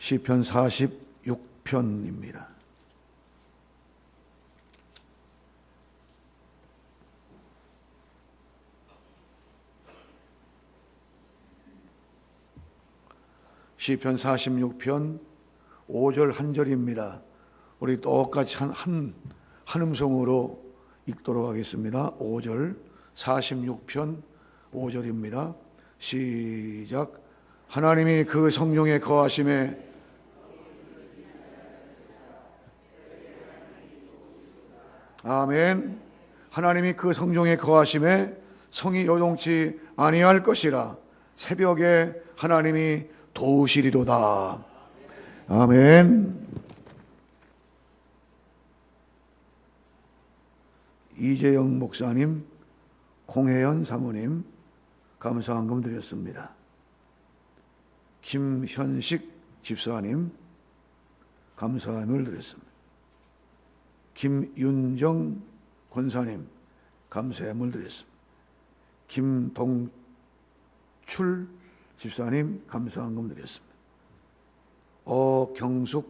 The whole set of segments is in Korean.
시편 46편입니다. 시편 46편 5절 한 절입니다. 우리 똑같이 한 음성으로 읽도록 하겠습니다. 5절 46편 5절입니다. 시작. 하나님이 그 성령에 거하심에 아멘. 하나님이 그 성령에 거하심에 성이 요동치 아니할 것이라. 새벽에 하나님이 도우시리로다. 아멘. 이재영 목사님, 공혜연 사모님 감사헌금 드렸습니다. 김현식 집사님 감사함을 드렸습니다. 김윤정 권사님 감사함을 드렸습니다. 김동출 집사님 감사헌금 드렸습니다. 어경숙님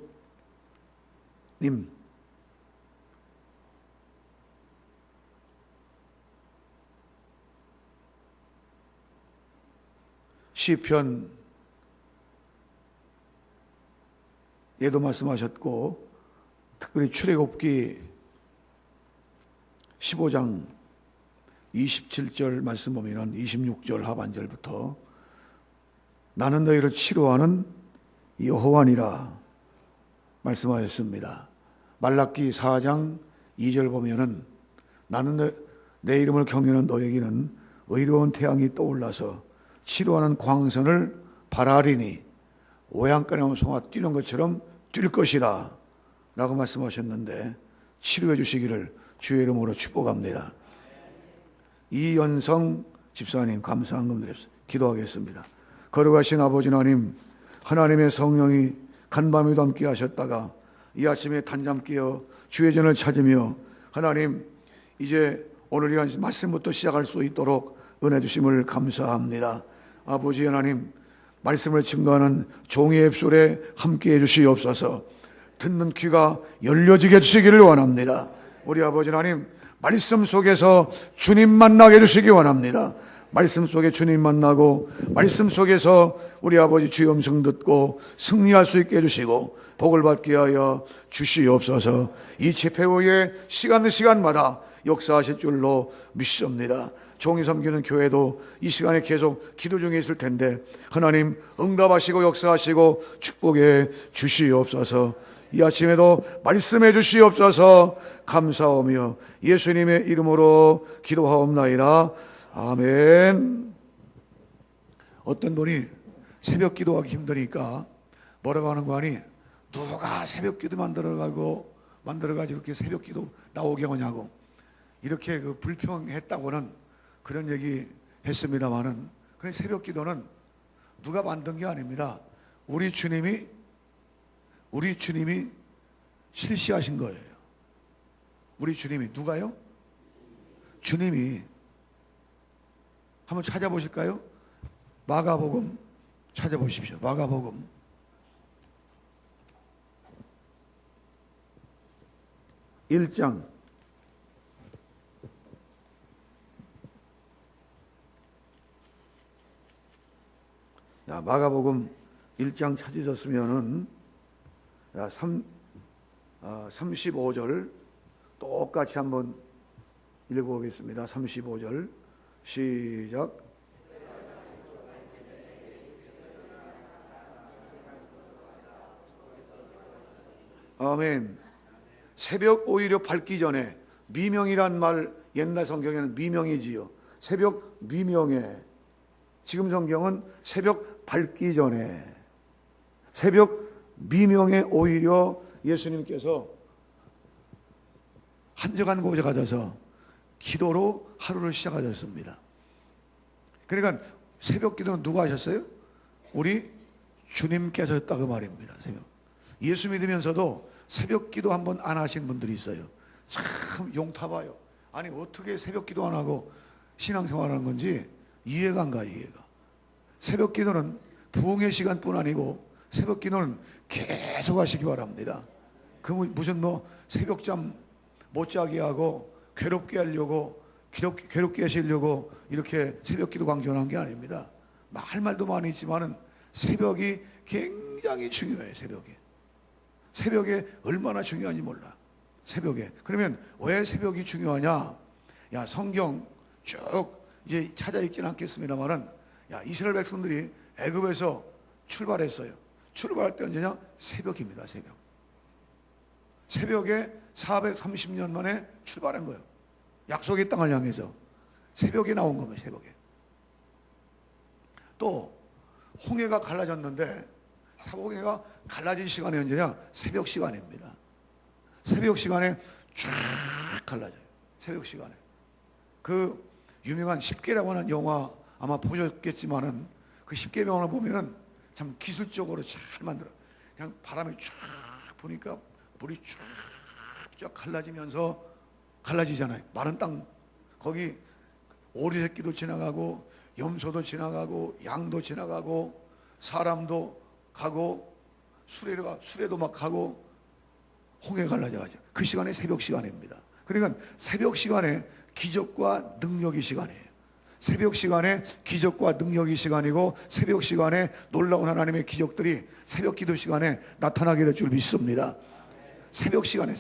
시편 예도 말씀하셨고 특별히 출애굽기 15장 27절 말씀 보면은 26절 하반절부터 나는 너희를 치료하는 여호와니라 말씀하셨습니다. 말라기 4장 2절 보면은 나는 내 이름을 경외하는 너에게는 의로운 태양이 떠올라서 치료하는 광선을 발하리니 오양간에 송아 뛰는 것처럼 뛸 것이다 라고 말씀하셨는데 치료해 주시기를 주의 이름으로 축복합니다. 이연성 집사님 감사헌금 드립니다. 기도하겠습니다. 거룩하신 아버지 하나님, 하나님의 성령이 간밤에도 함께 하셨다가 이 아침에 단잠 깨어 주의 전을 찾으며 하나님 이제 오늘 이 말씀부터 시작할 수 있도록 은혜 주심을 감사합니다. 아버지 하나님, 말씀을 증거하는 종의 입술에 함께해 주시옵소서. 듣는 귀가 열려지게 해주시기를 원합니다. 우리 아버지 하나님, 말씀 속에서 주님 만나게 해주시기 원합니다. 말씀 속에 주님 만나고 말씀 속에서 우리 아버지 주의 음성 듣고 승리할 수 있게 해주시고 복을 받게 하여 주시옵소서. 이 집회 후에 시간마다 역사하실 줄로 믿습니다. 종이 섬기는 교회도 이 시간에 계속 기도 중에 있을 텐데 하나님 응답하시고 역사하시고 축복해 주시옵소서. 이 아침에도 말씀해 주시옵소서. 감사하며 예수님의 이름으로 기도하옵나이다. 아멘. 어떤 분이 새벽 기도하기 힘드니까 뭐라고 하는 거 아니? 누가 새벽 기도 만들어가지고 이렇게 새벽 기도 나오게 하냐고 이렇게 불평했다고는 그런 얘기 했습니다만은 그 새벽 기도는 누가 만든 게 아닙니다. 우리 주님이 실시하신 거예요. 우리 주님이 누가요? 주님이 한번 찾아보실까요? 마가복음 찾아보십시오. 마가복음 1장 마가복음 1장 찾으셨으면은 35절 똑같이 한번 읽어보겠습니다. 35절 시작. 아멘. 새벽 오히려 밝기 전에, 미명이란 말 옛날 성경에는 미명이지요. 새벽 미명에, 지금 성경은 새벽 밝기 전에, 새벽 미명에 오히려 예수님께서 한적한 곳에 가셔서 기도로 하루를 시작하셨습니다. 그러니까 새벽 기도는 누가 하셨어요? 우리 주님께서 했다고 말입니다. 새벽. 예수 믿으면서도 새벽 기도 한번 안 하신 분들이 있어요. 참 용타봐요. 아니 어떻게 새벽 기도 안 하고 신앙생활하는 건지 이해가 안 가. 이해가. 새벽 기도는 부흥의 시간뿐 아니고 새벽 기도는 계속 하시기 바랍니다. 그 무슨 뭐 새벽잠 못 자게 하고 괴롭게 하려고 괴롭게 하시려고 이렇게 새벽 기도 강조하는 게 아닙니다. 할 말도 많이 있지만은 새벽이 굉장히 중요해요. 새벽에 얼마나 중요한지 몰라. 새벽에. 그러면 왜 새벽이 중요하냐? 야, 성경 쭉 이제 찾아 읽지는 않겠습니다만은, 야, 이스라엘 백성들이 애굽에서 출발했어요. 출발할 때 언제냐? 새벽입니다. 새벽에 430년 만에 출발한 거예요. 약속의 땅을 향해서 새벽에 나온 겁니다. 새벽에. 또 홍해가 갈라졌는데, 홍해가 갈라진 시간이 언제냐? 새벽 시간입니다. 새벽 시간에 쫙 갈라져요. 새벽 시간에. 그 유명한 십계라고 하는 영화 아마 보셨겠지만은, 그 십계명을 보면은 참 기술적으로 잘 만들어. 그냥 바람이 쫙 부니까 물이 쫙 갈라지면서 갈라지잖아요. 마른 땅, 거기 오리 새끼도 지나가고 염소도 지나가고 양도 지나가고 사람도 가고 수레도 막 가고 홍해 갈라져가죠. 그 시간에 새벽 시간입니다. 그러니까 새벽 시간에 기적과 능력의 시간이에요. 새벽 시간에 기적과 능력의 시간이고, 새벽 시간에 놀라운 하나님의 기적들이 새벽 기도 시간에 나타나게 될 줄 믿습니다. 새벽 시간.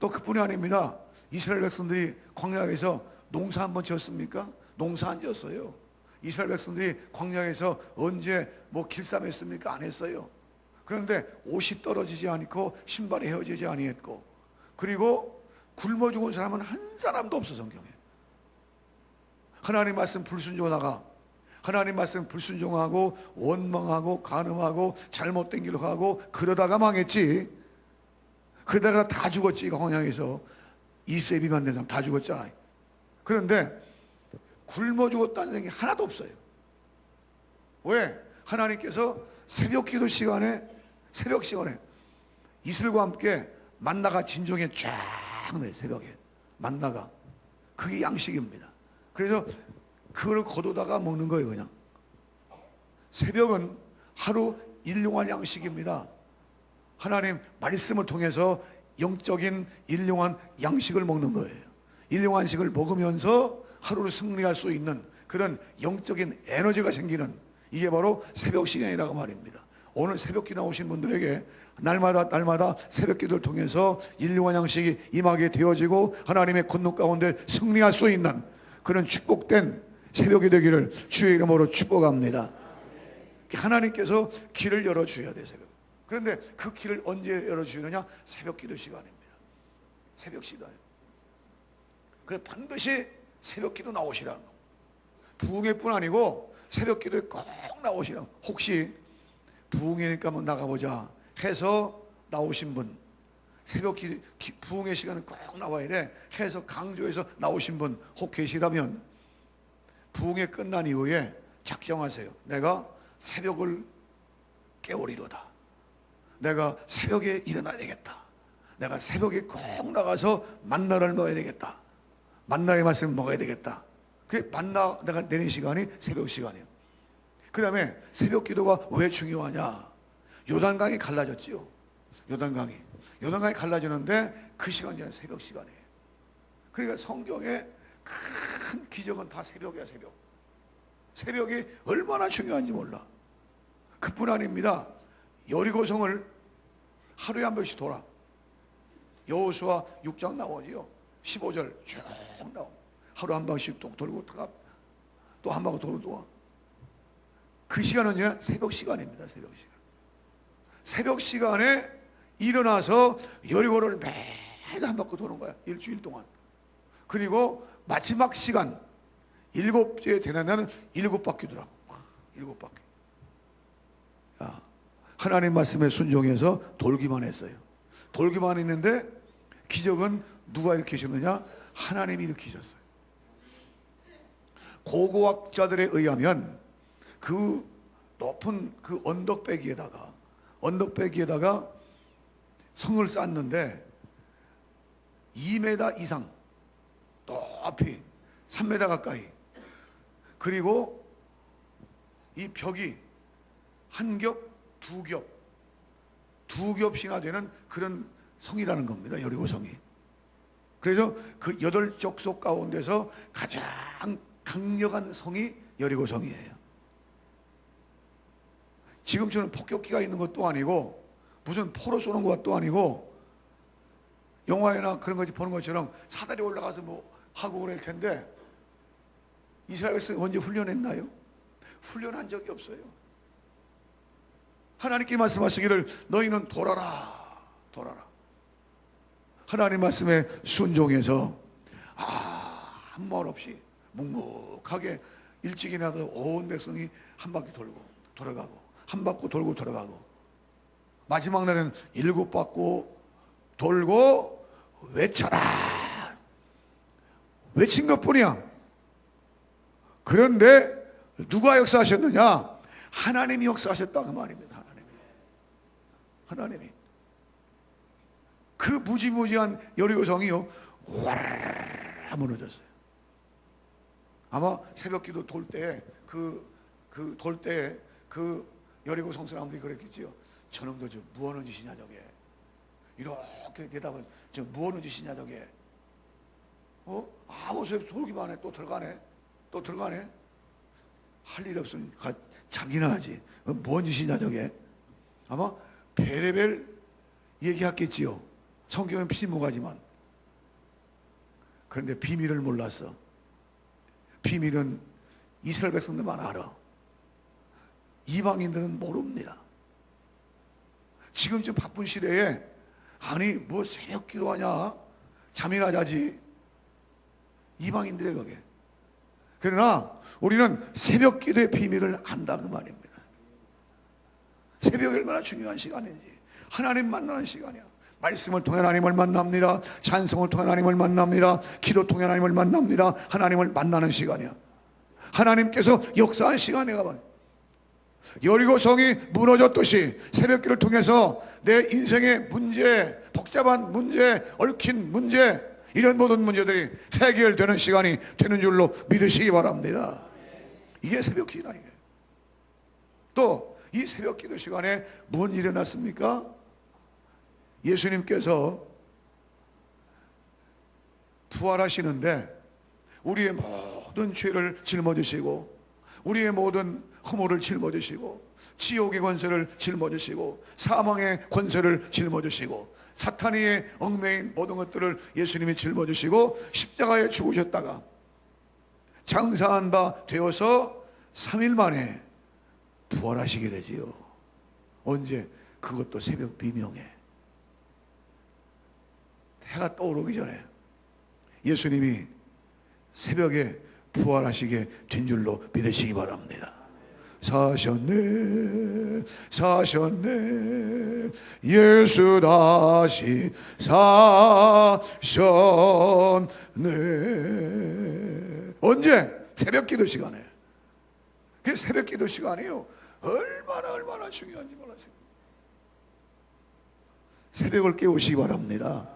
또 그뿐이 아닙니다. 이스라엘 백성들이 광야에서 농사 한번 지었습니까? 농사 안 지었어요. 이스라엘 백성들이 광야에서 언제 뭐 길쌈했습니까? 안 했어요. 그런데 옷이 떨어지지 않고 신발이 헤어지지 아니했고, 그리고 굶어 죽은 사람은 한 사람도 없어. 성경에 하나님 말씀 불순종하다가, 하나님 말씀 불순종하고 원망하고 간음하고 잘못된 길로 가고 그러다가 망했지. 그러다가 다 죽었지. 광야에서 20세 미만 된 사람 다 죽었잖아요. 그런데 굶어 죽었다는 생각이 하나도 없어요. 왜? 하나님께서 새벽 시간에 이슬과 함께 만나가 진정에 쫙 내. 새벽에 만나가, 그게 양식입니다. 그래서 그걸 거두다가 먹는 거예요. 그냥 새벽은 하루 일용할 양식입니다. 하나님 말씀을 통해서 영적인 일용한 양식을 먹는 거예요. 일용한 식을 먹으면서 하루를 승리할 수 있는 그런 영적인 에너지가 생기는, 이게 바로 새벽 시간이라고 말입니다. 오늘 새벽 기도 나오신 분들에게 날마다 새벽 기도를 통해서 일용한 양식이 임하게 되어지고 하나님의 권능 가운데 승리할 수 있는 그런 축복된 새벽이 되기를 주의 이름으로 축복합니다. 하나님께서 길을 열어주셔야 돼요. 새벽. 그런데 그 길을 언제 열어주시느냐? 새벽 기도 시간입니다. 새벽 시간. 그래서 반드시 새벽 기도 나오시라는 거. 부흥회뿐 아니고 새벽 기도에 꼭 나오시라는 거. 혹시 부흥회니까 한번 나가보자 해서 나오신 분, 새벽 부흥회 시간은 꼭 나와야 돼 해서 강조해서 나오신 분 혹 계시다면, 부흥회 끝난 이후에 작정하세요. 내가 새벽을 깨우리로다. 내가 새벽에 일어나야 되겠다. 내가 새벽에 꼭 나가서 만나를 먹어야 되겠다. 만나의 말씀을 먹어야 되겠다. 그 만나 내가 내는 시간이 새벽 시간이에요. 그 다음에 새벽 기도가 왜 중요하냐? 요단강이 갈라졌지요. 요단강이 갈라지는데 그 시간이 새벽 시간이에요. 그러니까 성경에 큰 기적은 다 새벽이야. 새벽이 얼마나 중요한지 몰라. 그뿐 아닙니다. 여리고성을 하루에 한 번씩 돌아. 여호수아 6장 나오지요. 15절 쭉 나오. 하루 한 번씩 뚝 돌고 또 한 번 돌고 와. 그 시간은 새벽 시간입니다. 새벽 시간에 일어나서 여리고를 매일 한 바퀴 도는 거야. 일주일 동안. 그리고 마지막 시간 7째 되는 날은 7바퀴 돌아. 7바퀴. 야, 하나님 말씀에 순종해서 돌기만 했어요. 돌기만 했는데 기적은 누가 일으키셨느냐? 하나님이 일으키셨어요. 고고학자들에 의하면 그 높은 그 언덕배기에다가 성을 쌓는데 2m 이상 높이 3m 가까이, 그리고 이 벽이 한 겹, 두 겹이나 되는 그런 성이라는 겁니다. 여리고 성이. 그래서 그 8족속 가운데서 가장 강력한 성이 여리고 성이에요. 지금처럼 폭격기가 있는 것도 아니고 무슨 포로 쏘는 것도 아니고 영화에나 그런 거 보는 것처럼 사다리 올라가서 뭐 하고 그럴 텐데 이스라엘 백성이 언제 훈련했나요? 훈련한 적이 없어요. 하나님께 말씀하시기를 너희는 돌아라. 하나님 말씀에 순종해서 한 말 없이 묵묵하게 일찍 일어나서 온 백성이 한 바퀴 돌고 돌아가고 한 바퀴 돌고 돌아가고 마지막 날에는 7바퀴 돌고 외쳐라. 외친 것뿐이야. 그런데 누가 역사하셨느냐? 하나님이 역사하셨다 그 말입니다. 하나님이 그 무지무지한 여리고성이요 와르르 무너졌어요. 아마 새벽기도 돌 때 돌 때 그 여리고성 사람들이 그랬겠지요. 저놈들 저 무엇하는 짓이냐 저게. 이렇게 대답은 저 무엇하는 짓이냐 저게. 어서 돌기만 해. 또 들어가네. 할 일 없으니 자기나 하지. 무슨 짓이냐 저게. 아마 별의별 얘기했겠지요. 성경은 피무가지만. 그런데 비밀을 몰랐어. 비밀은 이스라엘 백성들만 알아. 이방인들은 모릅니다. 지금 좀 바쁜 시대에 아니 뭐 새벽 기도하냐 잠이나 자지. 이방인들의 거게. 그러나 우리는 새벽 기도의 비밀을 안다 그 말입니다. 새벽이 얼마나 중요한 시간인지. 하나님 만나는 시간이야. 말씀을 통해 하나님을 만납니다. 찬송을 통해 하나님을 만납니다. 기도 통해 하나님을 만납니다. 하나님을 만나는 시간이야. 하나님께서 역사한 시간이가 말이야. 여리고성이 무너졌듯이 새벽기를 통해서 내 인생의 문제, 복잡한 문제, 얽힌 문제, 이런 모든 문제들이 해결되는 시간이 되는 줄로 믿으시기 바랍니다. 이게 새벽기도다. 또 이 새벽기도 시간에 뭔 일이 일어났습니까? 예수님께서 부활하시는데 우리의 모든 죄를 짊어지시고 우리의 모든 허물을 짊어지시고 지옥의 권세를 짊어지시고 사망의 권세를 짊어지시고 사탄의 얽매인 모든 것들을 예수님이 짊어지시고 십자가에 죽으셨다가 장사한 바 되어서 3일 만에 부활하시게 되지요. 언제? 그것도 새벽 비명에 해가 떠오르기 전에 예수님이 새벽에 부활하시게 된 줄로 믿으시기 바랍니다. 사셨네 예수 다시 사셨네. 언제? 새벽기도 시간에. 그 새벽기도 시간이요 얼마나 중요한지 몰라세요. 새벽을 깨우시기 바랍니다.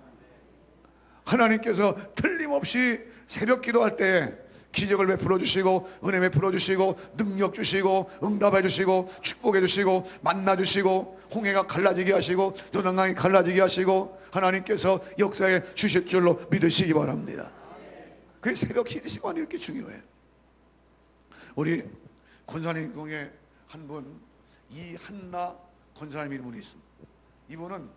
하나님께서 틀림없이 새벽 기도할 때 기적을 베풀어 주시고 은혜 베풀어 주시고 능력 주시고 응답해 주시고 축복해 주시고 만나 주시고 홍해가 갈라지게 하시고 요단강이 갈라지게 하시고 하나님께서 역사에 주실 줄로 믿으시기 바랍니다. 그 새벽 기도 시간이 이렇게 중요해. 우리 권사님 중에 한 분, 이한나 권사님이라는 분이 있습니다. 이분은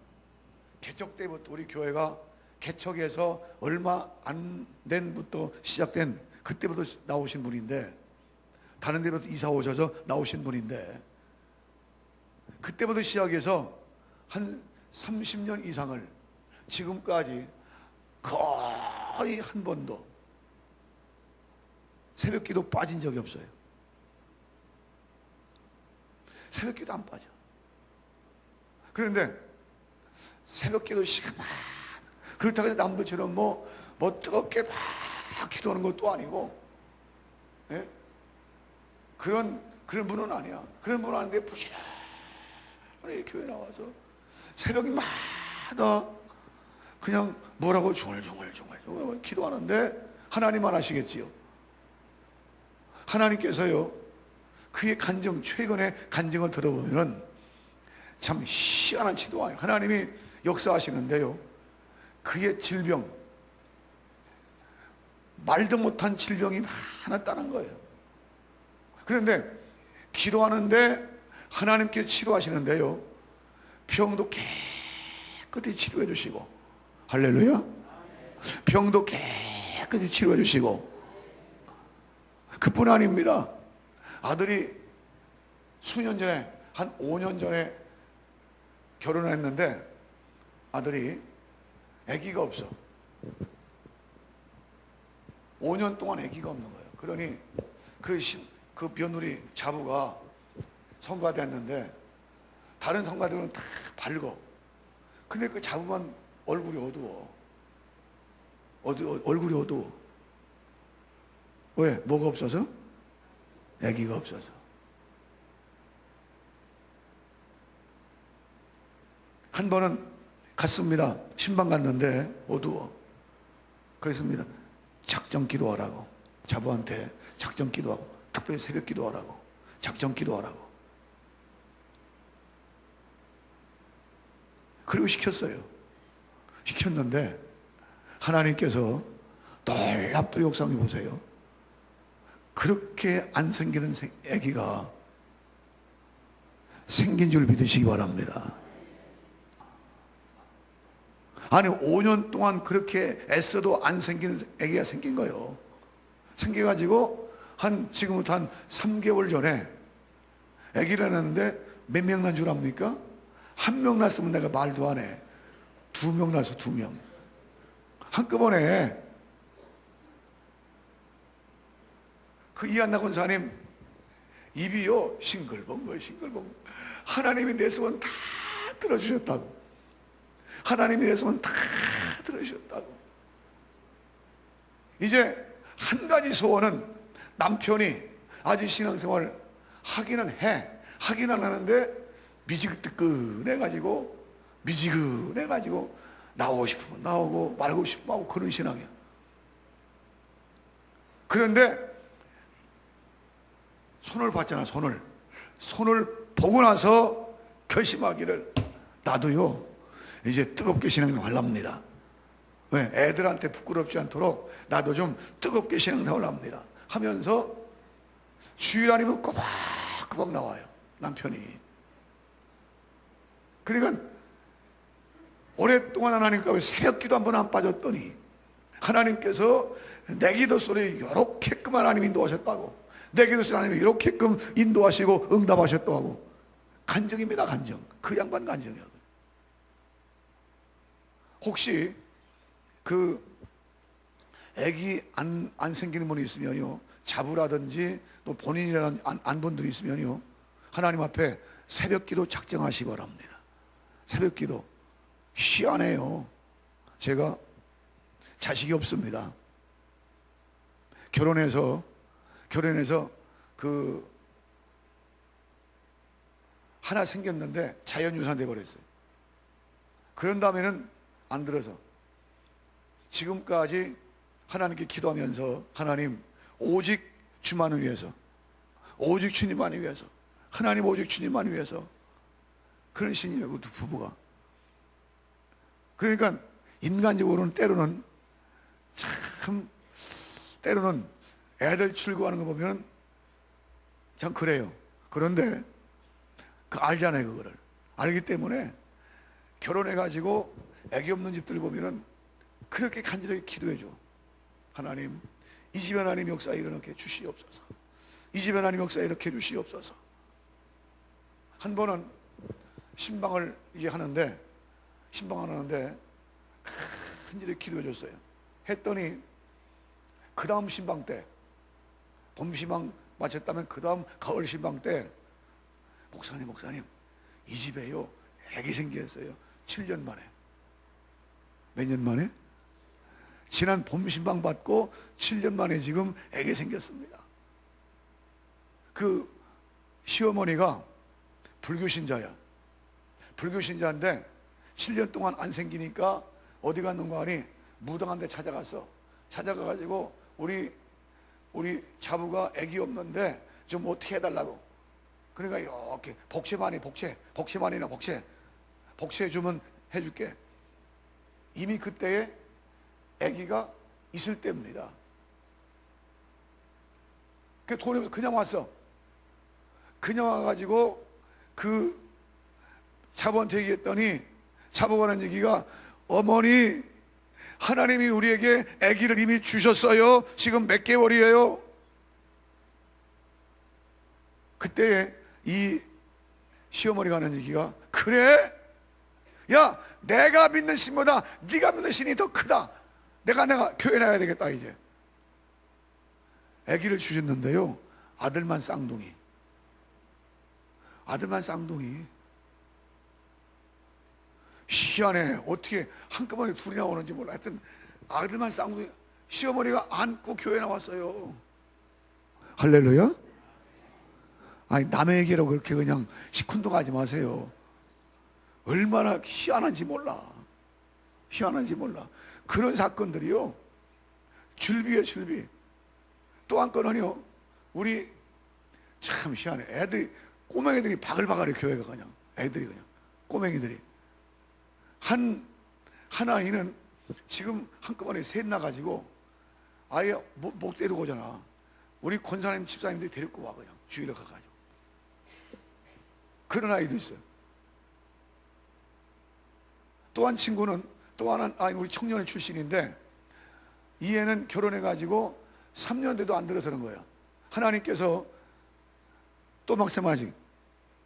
개척 때부터 우리 교회가 개척에서 얼마 안 된부터 시작된 그때부터 나오신 분인데, 다른 데부터 이사 오셔서 나오신 분인데, 그때부터 시작해서 한 30년 이상을 지금까지 거의 한 번도 새벽기도 빠진 적이 없어요. 새벽기도 안 빠져. 그런데 새벽기도 시그만 그렇다고 해서 남들처럼 뭐 뜨겁게 막 기도하는 것도 아니고, 예? 그런 분은 아니야. 그런 분은 아닌데 부지런히 교회 나와서 새벽마다 그냥 뭐라고 중얼중얼 기도하는데 하나님만 아시겠지요. 하나님께서요 그의 간증, 최근의 간증을 들어보면 참 희한한 지도와요. 하나님이 역사하시는데요, 그의 질병, 말도 못한 질병이 많았다는 거예요. 그런데 기도하는데 하나님께 치료하시는데요, 병도 깨끗이 치료해 주시고, 할렐루야, 병도 깨끗이 치료해 주시고. 그뿐 아닙니다. 아들이 수년 전에, 한 5년 전에 결혼을 했는데 아들이 아기가 없어. 5년 동안 아기가 없는 거예요. 그러니 그 며느리 자부가 성가가 됐는데 다른 성가들은 다 밝어. 근데 그 자부만 얼굴이 어두워. 얼굴이 어두워. 왜? 뭐가 없어서? 아기가 없어서. 한 번은 갔습니다. 신방 갔는데 어두워. 그랬습니다. 작정 기도하라고. 자부한테 작정 기도하고, 특별히 새벽 기도하라고, 작정 기도하라고. 그리고 시켰어요. 시켰는데 하나님께서 놀랍도록 역사를 보세요. 그렇게 안 생기는 아기가 생긴 줄 믿으시기 바랍니다. 아니 5년 동안 그렇게 애써도 안 생기는 아기가 생긴 거예요. 생겨가지고 지금부터 한 3개월 전에 아기를 낳았는데 몇 명 난 줄 압니까? 1명 낳았으면 내가 말도 안 해. 2명 낳아서 2명 한꺼번에. 그 이한나 권사님 입이요 싱글벙글 하나님이 내 소원 다 들어주셨다고. 하나님이 내 소원 다 들어주셨다고. 이제 한 가지 소원은 남편이 아직 신앙생활 하기는 안 하는데 미지근해가지고 나오고 싶으면 나오고 말고 싶으면 하고 그런 신앙이야. 그런데 손을 봤잖아. 손을 보고 나서 결심하기를, 나도요 이제 뜨겁게 신앙생활 하랍니다. 왜? 애들한테 부끄럽지 않도록 나도 좀 뜨겁게 신앙생활 합니다 하면서 주일 아니면 꼬박꼬박 나와요, 남편이. 그러니까 오랫동안 하나님께 새벽기도 한 번 안 빠졌더니 하나님께서 내 기도 소리에 이렇게끔 하나님 인도하셨다고, 내 기도 소리 하나님이 이렇게끔 인도하시고 응답하셨다고. 간증입니다. 간증. 그 양반 간증이야. 혹시 그 애기 안 생기는 분이 있으면요, 자부라든지 또 본인이라는 안 분들이 있으면요, 하나님 앞에 새벽기도 작정하시기 바랍니다. 새벽기도. 희한해요. 제가 자식이 없습니다. 결혼해서 그 하나 생겼는데 자연유산 돼버렸어요. 그런 다음에는 안 들어서 지금까지 하나님께 기도하면서, 하나님 오직 주만을 위해서, 오직 주님만을 위해서, 하나님 오직 주님만을 위해서, 그런 신이라고 두 부부가. 그러니까 인간적으로는 때로는 애들 출구하는 거 보면 참 그래요. 그런데 알잖아요. 그거를 알기 때문에 결혼해가지고 애기 없는 집들 보면은 그렇게 간절하게 기도해줘. 하나님, 이 집에 하나님 역사에 일어나게 주시옵소서. 이 집에 하나님 역사에 이렇게 주시옵소서. 한 번은 신방을 이제 하는데 간절히 기도해줬어요. 했더니 그 다음 신방 때, 봄 신방 마쳤다면 그 다음 가을 신방 때, 목사님 이 집에요 애기 생겼어요. 7년 만에. 몇 년 만에? 지난 봄 신방 받고 7년 만에 지금 애기 생겼습니다. 그 시어머니가 불교 신자야. 불교 신자인데 7년 동안 안 생기니까 어디 갔는가 하니 무당한 데 찾아가가지고 우리 자부가 애기 없는데 좀 어떻게 해달라고. 그러니까 이렇게 복채만이 복채만이나 복채 주면 해줄게. 이미 그때에 아기가 있을 때입니다. 그 돈이 없어. 그냥 왔어. 그냥 와가지고 그 잡아한테 얘기했더니 잡아가 는 얘기가, 어머니, 하나님이 우리에게 아기를 이미 주셨어요. 지금 몇 개월이에요? 그때 이 시어머니가 하는 얘기가, 그래? 야, 내가 믿는 신보다 네가 믿는 신이 더 크다. 내가 교회 나가야 되겠다. 이제 아기를 주셨는데요, 아들만 쌍둥이. 희한해. 어떻게 한꺼번에 둘이 나오는지 몰라. 하여튼 아들만 쌍둥이. 시어머니가 안고 교회 나왔어요. 할렐루야. 아니, 남의 얘기로 그렇게 그냥 시큰둥하지 마세요. 얼마나 희한한지 몰라. 그런 사건들이요, 줄비에 줄비. 또 한 건은요, 우리 참 희한해. 애들이, 꼬맹이들이 바글바글해. 교회가 그냥 애들이 그냥 꼬맹이들이. 한 아이는 지금 한꺼번에 셋 나가지고 아예 못 데리고 오잖아. 우리 권사님 집사님들이 데리고 와. 그냥 주일에 가가지고. 그런 아이도 있어요. 또 한 친구는, 또 하나 아이, 우리 청년의 출신인데, 이 애는 결혼해가지고 3년 돼도 안 들어서는 거야. 하나님께서 또 막사마지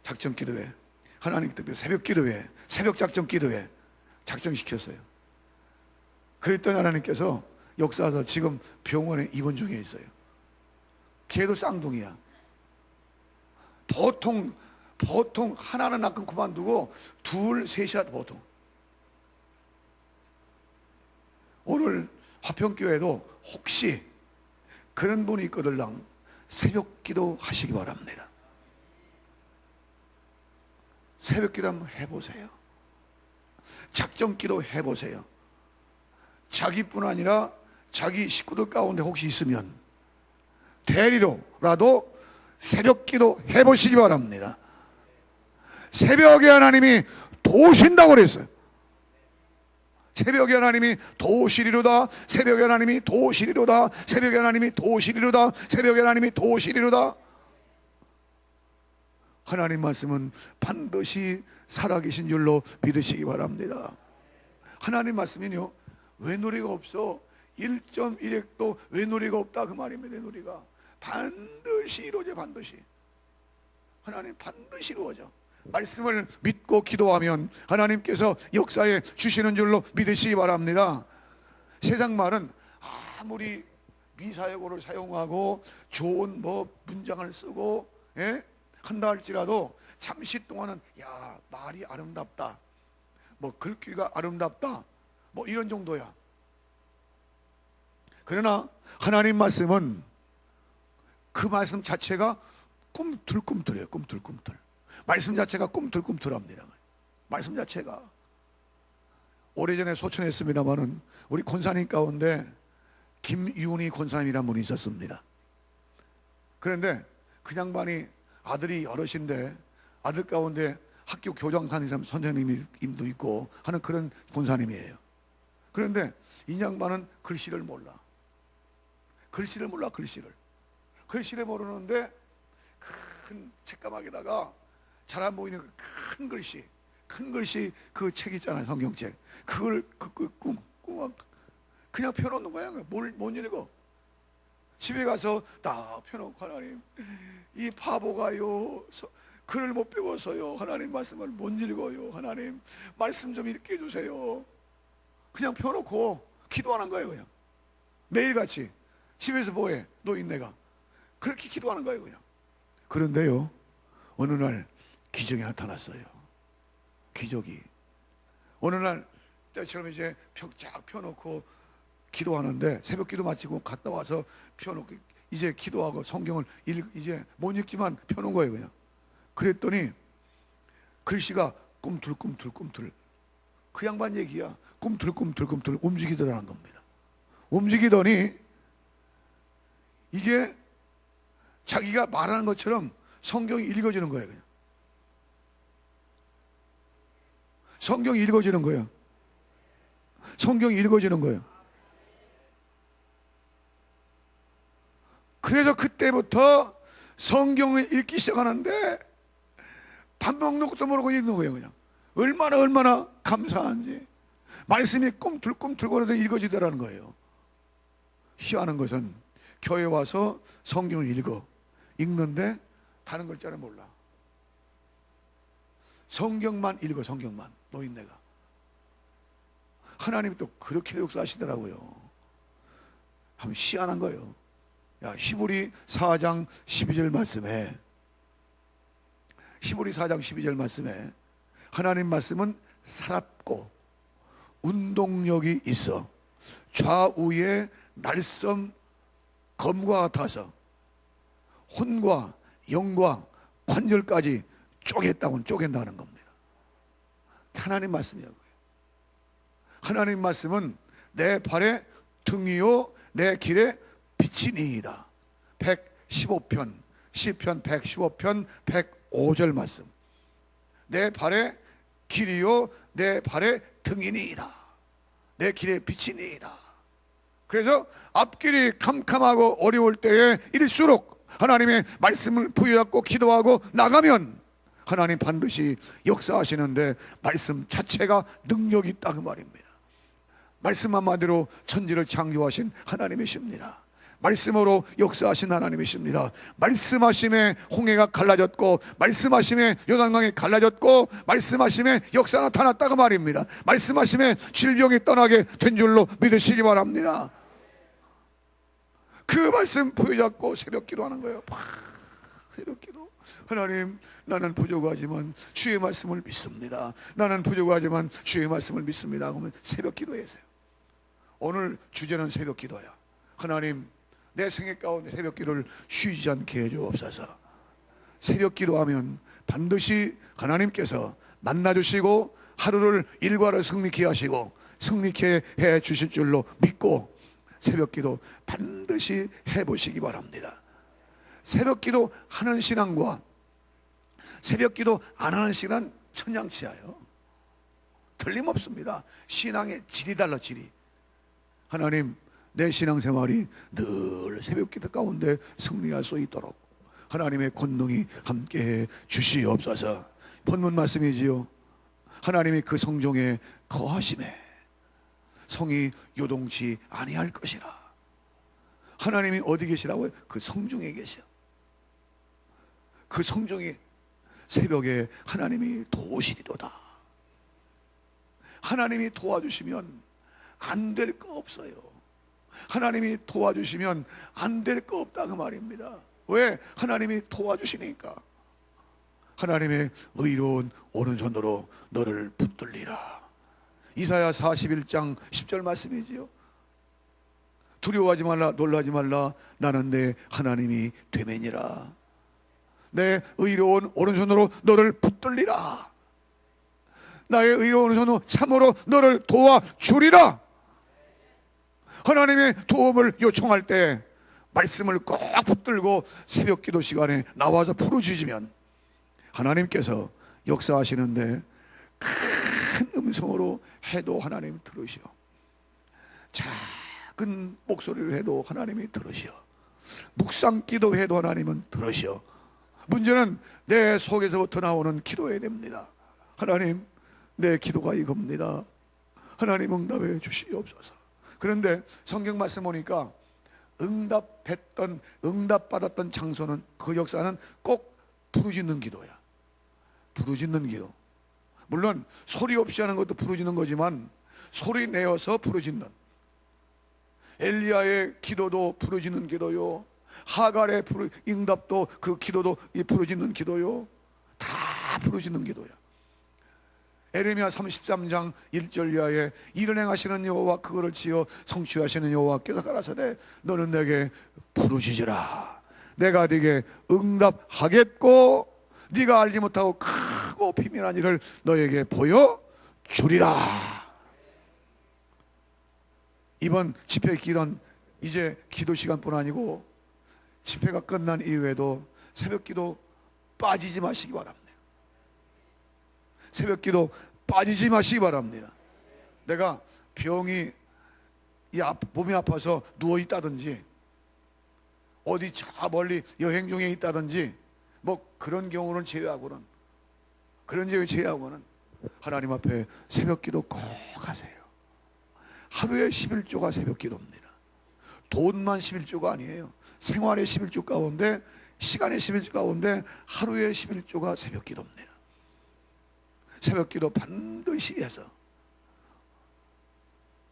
작전 기도회, 하나님께서 새벽 기도회, 새벽 작전 기도회 작정시켰어요. 그랬더니 하나님께서 역사하셔서 지금 병원에 입원 중에 있어요. 걔도 쌍둥이야. 보통 하나는 낳고 그만두고 둘, 셋이야 보통. 오늘 화평교회도 혹시 그런 분이 있거들랑 새벽 기도 하시기 바랍니다. 새벽 기도 한번 해보세요. 작정 기도 해보세요. 자기뿐 아니라 자기 식구들 가운데 혹시 있으면 대리로라도 새벽 기도 해보시기 바랍니다. 새벽에 하나님이 도우신다고 그랬어요. 새벽에 하나님이 도우시리로다. 새벽에 하나님이 도우시리로다. 새벽에 하나님이 도우시리로다. 새벽에 하나님이 도우시리로다. 하나님 말씀은 반드시 살아계신 줄로 믿으시기 바랍니다. 하나님 말씀은요, 외노리가 없어. 1.1핵도 외노리가 없다 그 말입니다. 외노리가 반드시 이루어져. 반드시 하나님 반드시 이루어져. 말씀을 믿고 기도하면 하나님께서 역사에 주시는 줄로 믿으시기 바랍니다. 세상 말은 아무리 미사역어를 사용하고 좋은 문장을 쓰고 한다 할지라도 잠시 동안은 야, 말이 아름답다, 글귀가 아름답다, 이런 정도야. 그러나 하나님 말씀은 그 말씀 자체가 꿈틀꿈틀해요. 꿈틀꿈틀. 말씀 자체가 꿈틀꿈틀합니다. 말씀 자체가. 오래전에 소천했습니다마는 우리 권사님 가운데 김윤희 권사님이라는 분이 있었습니다. 그런데 그 양반이 아들이 여럿인데 아들 가운데 학교 교장 선생님도 있고 하는 그런 권사님이에요. 그런데 이 양반은 글씨를 몰라. 글씨를 모르는데 큰 책가방에다가 잘 안 보이는 큰 글씨 그 책 있잖아요. 성경책. 그걸 꿈 그냥 펴놓는 거야. 못 읽어. 집에 가서 딱 펴놓고, 하나님, 이 바보가요, 글을 못 배워서요, 하나님 말씀을 못 읽어요, 하나님 말씀 좀 읽게 해주세요. 그냥 펴놓고 기도 안 한 거예요. 그냥 매일같이 집에서 뭐해? 노인네가 그렇게 기도하는 거예요. 그냥. 그런데요, 어느 날 기적이 나타났어요. 기적이. 어느 날 때처럼 이제 쫙 펴놓고 기도하는데, 새벽 기도 마치고 갔다 와서 펴놓고 이제 기도하고 성경을 이제 못 읽지만 펴놓은 거예요. 그냥. 그랬더니 글씨가 꿈틀꿈틀. 그 양반 얘기야. 꿈틀꿈틀 움직이더라는 겁니다. 움직이더니 이게 자기가 말하는 것처럼 성경이 읽어지는 거예요. 그냥. 성경이 읽어지는 거예요. 성경이 읽어지는 거예요. 그래서 그때부터 성경을 읽기 시작하는데 밥 먹는 것도 모르고 읽는 거예요. 그냥 얼마나 감사한지. 말씀이 꿈틀꿈틀거려도 읽어지더라는 거예요. 희한한 것은 교회 와서 성경을 읽는데 다른 글자를 몰라. 성경만 읽어. 성경만. 노인네가. 하나님이 또 그렇게 역사하시더라고요. 참 희한한 거예요. 야, 히브리 4장 12절 말씀에, 히브리 4장 12절 말씀에 하나님 말씀은 살았고 운동력이 있어 좌우의 날섬 검과 같아서 혼과 영과 관절까지 쪼갠다는 겁니다. 하나님 말씀이에요. 하나님 말씀은 내 발의 등이요 내 길의 빛이니이다. 115편 시편 115편 105절 말씀. 내 발의 길이요 내 발의 등이니이다. 내 길의 빛이니이다. 그래서 앞길이 캄캄하고 어려울 때에 일수록 하나님의 말씀을 부여잡고 기도하고 나가면 하나님 반드시 역사하시는데 말씀 자체가 능력이 있다 그 말입니다. 말씀 한마디로 천지를 창조하신 하나님이십니다. 말씀으로 역사하신 하나님이십니다. 말씀하심에 홍해가 갈라졌고 말씀하심에 요단강이 갈라졌고 말씀하심에 역사 나타났다고 말입니다. 말씀하심에 질병이 떠나게 된 줄로 믿으시기 바랍니다. 그 말씀 부여잡고 새벽 기도하는 거예요. 새벽 기도. 하나님, 나는 부족하지만 주의 말씀을 믿습니다. 나는 부족하지만 주의 말씀을 믿습니다. 그러면 새벽 기도하세요. 오늘 주제는 새벽 기도야. 하나님, 내 생애 가운데 새벽 기도를 쉬지 않게 해주옵소서. 새벽 기도하면 반드시 하나님께서 만나주시고 하루를 일과를 승리케 하시고 승리케 해 주실 줄로 믿고 새벽 기도 반드시 해보시기 바랍니다. 새벽 기도 하는 신앙과 새벽 기도 안 하는 신앙은 천양치야요. 틀림없습니다. 신앙의 질이 달라. 질이. 하나님, 내 신앙생활이 늘 새벽 기도 가운데 승리할 수 있도록 하나님의 권능이 함께해 주시옵소서. 본문 말씀이지요. 하나님이 그 성중에 거하시네. 성이 요동치 아니할 것이라. 하나님이 어디 계시라고요? 그 성중에 계셔. 그 성중에 새벽에 하나님이 도우시리로다. 하나님이 도와주시면 안 될 거 없어요. 하나님이 도와주시면 안 될 거 없다 그 말입니다. 왜? 하나님이 도와주시니까. 하나님의 의로운 오른손으로 너를 붙들리라. 이사야 41장 10절 말씀이지요. 두려워하지 말라, 놀라지 말라. 나는 내 하나님이 되매니라. 내 의로운 오른손으로 너를 붙들리라. 나의 의로운 오른손으로 참으로 너를 도와주리라. 하나님의 도움을 요청할 때 말씀을 꼭 붙들고 새벽 기도 시간에 나와서 부르짖으면 하나님께서 역사하시는데 큰 음성으로 해도 하나님 들으시오. 작은 목소리로 해도 하나님이 들으시오. 묵상 기도해도 하나님은 들으시오. 문제는 내 속에서부터 나오는 기도해야 됩니다. 하나님, 내 기도가 이겁니다. 하나님 응답해 주시옵소서. 그런데 성경 말씀 보니까 응답받았던 장소는, 그 역사는 꼭 부르짖는 기도야. 부르짖는 기도. 물론 소리 없이 하는 것도 부르짖는 거지만 소리 내어서 부르짖는, 엘리야의 기도도 부르짖는 기도요, 하갈의 응답도 그 기도도 이 부르짖는 기도요. 다 부르짖는 기도야. 에레미야 33장 1절 이하에 이를 행하시는 여호와 그거를 지어 성취하시는 여호와께서 가라사대 너는 내게 부르짖으라. 내가 네게 응답하겠고 네가 알지 못하고 크고 비밀한 일을 너에게 보여주리라. 이번 집회 기도는 이제 기도 시간뿐 아니고 집회가 끝난 이후에도 새벽 기도 빠지지 마시기 바랍니다. 새벽기도 빠지지 마시기 바랍니다. 내가 병이 몸이 아파서 누워있다든지 어디 저 멀리 여행 중에 있다든지 뭐 그런 경우는 제외하고는, 그런 경우 제외하고는 하나님 앞에 새벽기도 꼭 하세요. 하루에 11조가 새벽기도입니다. 돈만 11조가 아니에요. 생활의 11조 가운데, 시간의 11조 가운데 하루에 11조가 새벽기도입니다. 새벽기도 반드시 해서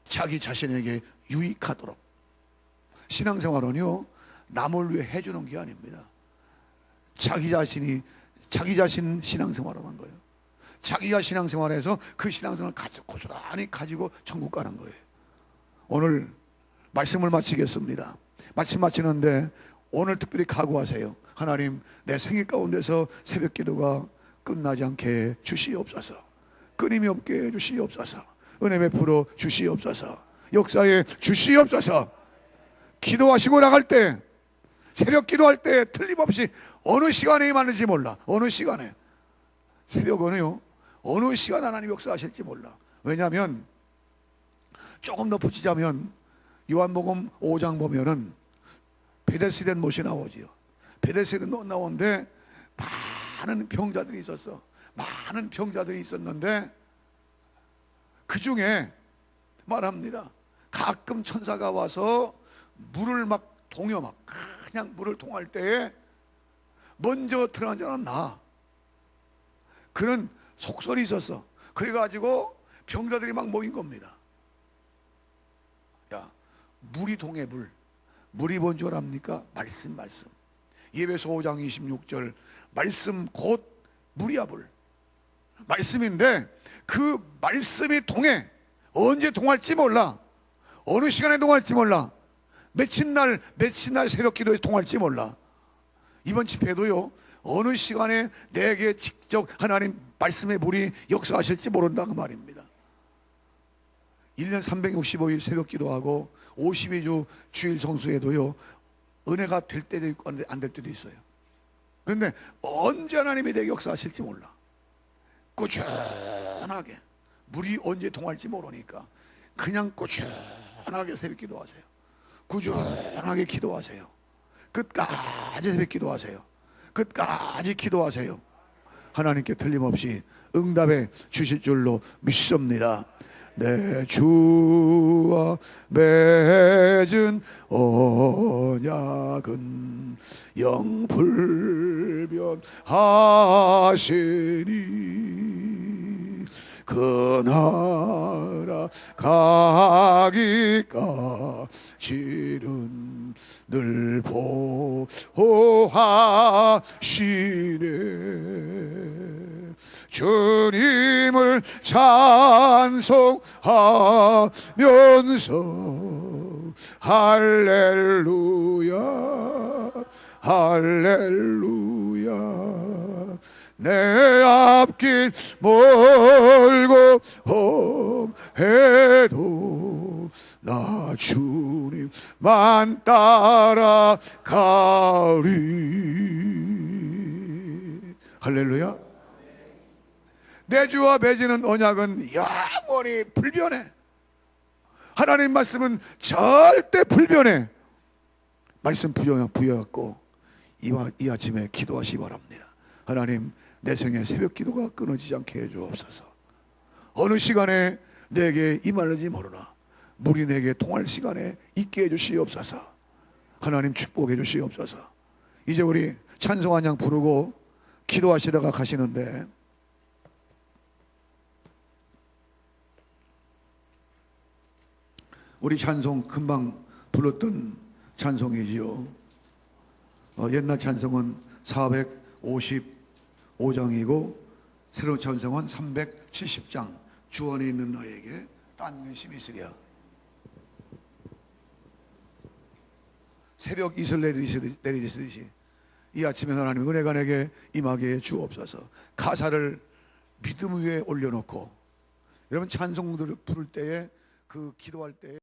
자기 자신에게 유익하도록. 신앙생활은요, 남을 위해 해주는 게 아닙니다. 자기 자신 신앙생활을 한 거예요. 자기가 신앙생활해서 그 신앙생활을 고스란히 가지고 천국 가는 거예요. 오늘 말씀을 마치겠습니다. 말씀 마치는데 오늘 특별히 각오하세요. 하나님, 내 생일 가운데서 새벽 기도가 끝나지 않게 주시옵소서. 끊임이 없게 해주시옵소서. 은혜 베풀어 주시옵소서. 역사에 주시옵소서. 기도하시고 나갈 때, 새벽 기도할 때 틀림없이 어느 시간에 임하는지 몰라. 어느 시간에. 새벽은요, 어느 시간 하나님 역사하실지 몰라. 왜냐하면 조금 더 붙이자면 요한복음 5장 보면은 베데스다 못이 나오지요. 베데스다 못 나오는데 많은 병자들이 있었어. 많은 병자들이 있었는데 그 중에 말합니다. 가끔 천사가 와서 물을 막 동여, 막 그냥 물을 통할 때에 먼저 들어간 자는 나. 그런 속설이 있었어. 그래가지고 병자들이 막 모인 겁니다. 야, 물이 동해. 물이 뭔 줄 압니까? 말씀. 예배소 5장 26절 말씀 곧 물이야. 물 말씀인데 그 말씀이 동해. 언제 동할지 몰라. 어느 시간에 동할지 몰라. 며칠 날 새벽 기도에 동할지 몰라. 이번 집회도요, 어느 시간에 내게 직접 하나님 말씀의 물이 역사하실지 모른다 그 말입니다. 1년 365일 새벽 기도하고 52주 주일 성수에도요, 은혜가 될 때도 있고 안 될 때도 있어요. 그런데 언제 하나님이 내게 역사하실지 몰라. 꾸준하게, 물이 언제 동할지 모르니까 그냥 꾸준하게 새벽 기도하세요. 꾸준하게 기도하세요. 끝까지 새벽 기도하세요. 끝까지 기도하세요. 하나님께 틀림없이 응답해 주실 줄로 믿습니다. 내 주와 맺은 언약은 영불변하시니 그 나라 가기까지는 늘 보호하시네. 주님을 찬송하면서 할렐루야 할렐루야. 내 앞길 멀고 험해도 나 주님만 따라가리. 할렐루야. 내 주와 맺는 언약은 영원히 불변해. 하나님 말씀은 절대 불변해. 말씀 부여갖고 이 아침에 기도하시기 바랍니다. 하나님, 내 생에 새벽 기도가 끊어지지 않게 해주옵소서. 어느 시간에 내게 임할는지 모르나 물이 내게 통할 시간에 있게 해주시옵소서. 하나님 축복해 주시옵소서. 이제 우리 찬송 한 장 부르고 기도하시다가 가시는데, 우리 찬송 금방 불렀던 찬송이지요. 옛날 찬송은 455장이고 새로운 찬송은 370장. 주 안에 있는 나에게 딴 근심이 있으랴. 새벽 이슬 내리듯이 이 아침에 하나님 은혜가 내게 임하게 주옵소서. 가사를 믿음 위에 올려놓고, 여러분 찬송들을 부를 때에, 그 기도할 때에